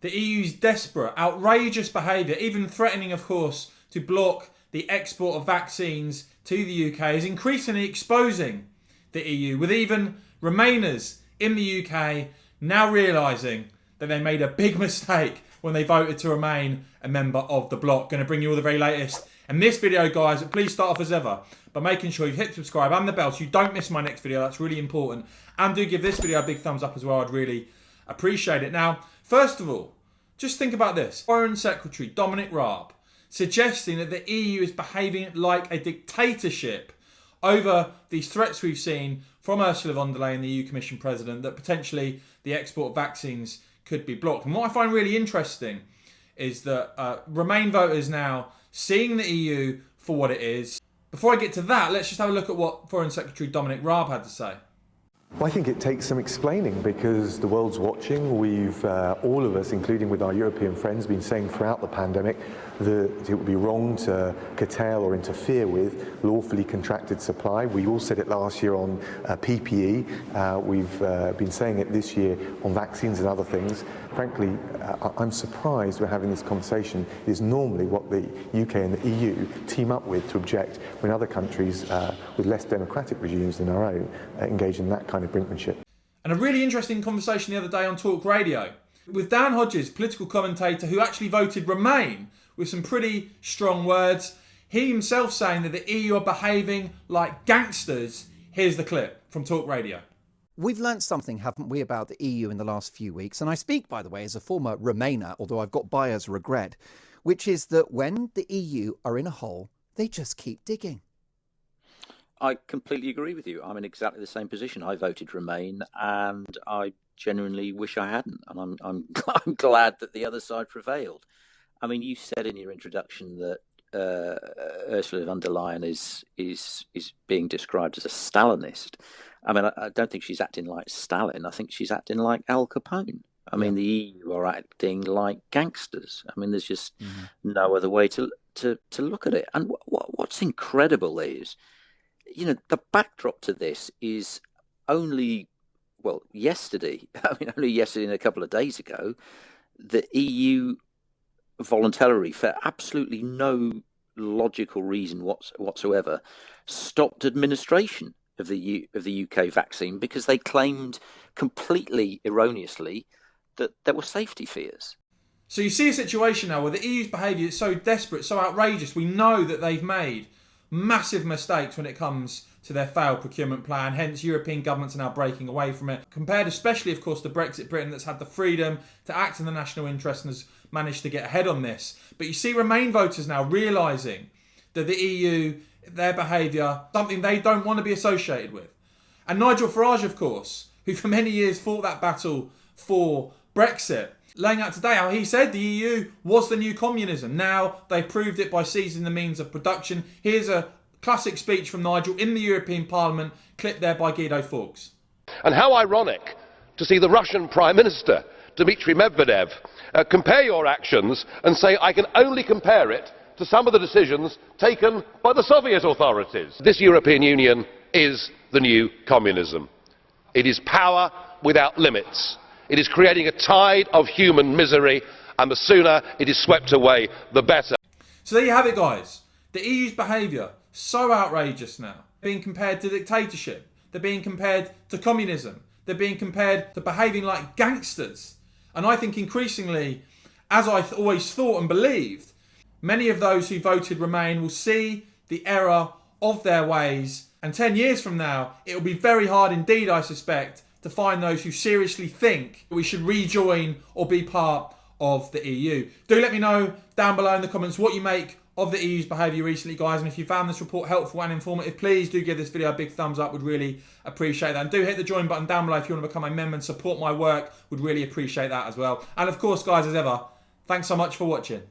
The EU's desperate, outrageous behaviour, even threatening, of course, to block the export of vaccines to the UK, is increasingly exposing the EU, with even Remainers in the UK now realising that they made a big mistake when they voted to remain a member of the bloc. Going to bring you all the very latest. And this video, guys, please start off as ever by making sure you've hit subscribe and the bell so you don't miss my next video. That's really important. And do give this video a big thumbs up as well. I'd really appreciate it. Now, first of all, just think about this. Foreign Secretary Dominic Raab suggesting that the EU is behaving like a dictatorship over these threats we've seen from Ursula von der Leyen, the EU Commission President, that potentially the export of vaccines could be blocked. And what I find really interesting is that Remain voters now seeing the EU for what it is. Before I get to that, let's just have a look at what Foreign Secretary Dominic Raab had to say. Well, I think it takes some explaining because the world's watching. We've, all of us, including with our European friends, been saying throughout the pandemic that it would be wrong to curtail or interfere with lawfully contracted supply. We all said it last year on PPE. We've been saying it this year on vaccines and other things. Frankly, I'm surprised we're having this conversation. It is normally what the UK and the EU team up with to object when other countries with less democratic regimes than our own engage in that kind of brinkmanship. And a really interesting conversation the other day on Talk Radio with Dan Hodges, political commentator who actually voted Remain with some pretty strong words. He himself saying that the EU are behaving like gangsters. Here's the clip from Talk Radio. We've learnt something, haven't we, about the EU in the last few weeks, and I speak, by the way, as a former Remainer, although I've got buyer's regret, which is that when the EU are in a hole, they just keep digging. I completely agree with you. I'm in exactly the same position. I voted Remain, and I genuinely wish I hadn't, and I'm glad that the other side prevailed. I mean, you said in your introduction that Ursula von der Leyen is being described as a Stalinist. I mean, I don't think she's acting like Stalin. I think she's acting like Al Capone. I mean, the EU are acting like gangsters. I mean, there's just no other way to look at it. And what's incredible is, you know, the backdrop to this is only yesterday and a couple of days ago, the EU voluntarily, for absolutely no logical reason whatsoever, stopped administration of the UK vaccine because they claimed completely erroneously that there were safety fears. So you see a situation now where the EU's behaviour is so desperate, so outrageous. We know that they've made massive mistakes when it comes to their failed procurement plan. Hence, European governments are now breaking away from it. Compared especially, of course, to Brexit Britain, that's had the freedom to act in the national interest and has managed to get ahead on this. But you see Remain voters now realising that the EU, their behaviour, something they don't want to be associated with. And Nigel Farage, of course, who for many years fought that battle for Brexit, laying out today how he said the EU was the new communism. Now they've proved it by seizing the means of production. Here's a classic speech from Nigel in the European Parliament, clipped there by Guido Fawkes. And how ironic to see the Russian Prime Minister, Dmitry Medvedev, compare your actions and say, I can only compare it to some of the decisions taken by the Soviet authorities. This European Union is the new communism. It is power without limits. It is creating a tide of human misery, and the sooner it is swept away, the better. So there you have it, guys. The EU's behaviour, so outrageous now. Being compared to dictatorship. They're being compared to communism. They're being compared to behaving like gangsters. And I think increasingly, as I always thought and believed, many of those who voted Remain will see the error of their ways. And 10 years from now, it will be very hard indeed, I suspect, to find those who seriously think we should rejoin or be part of the EU. Do let me know down below in the comments what you make of the EU's behaviour recently, guys. And if you found this report helpful and informative, please do give this video a big thumbs up. Would really appreciate that. And do hit the join button down below if you want to become a member and support my work. Would really appreciate that as well. And of course, guys, as ever, thanks so much for watching.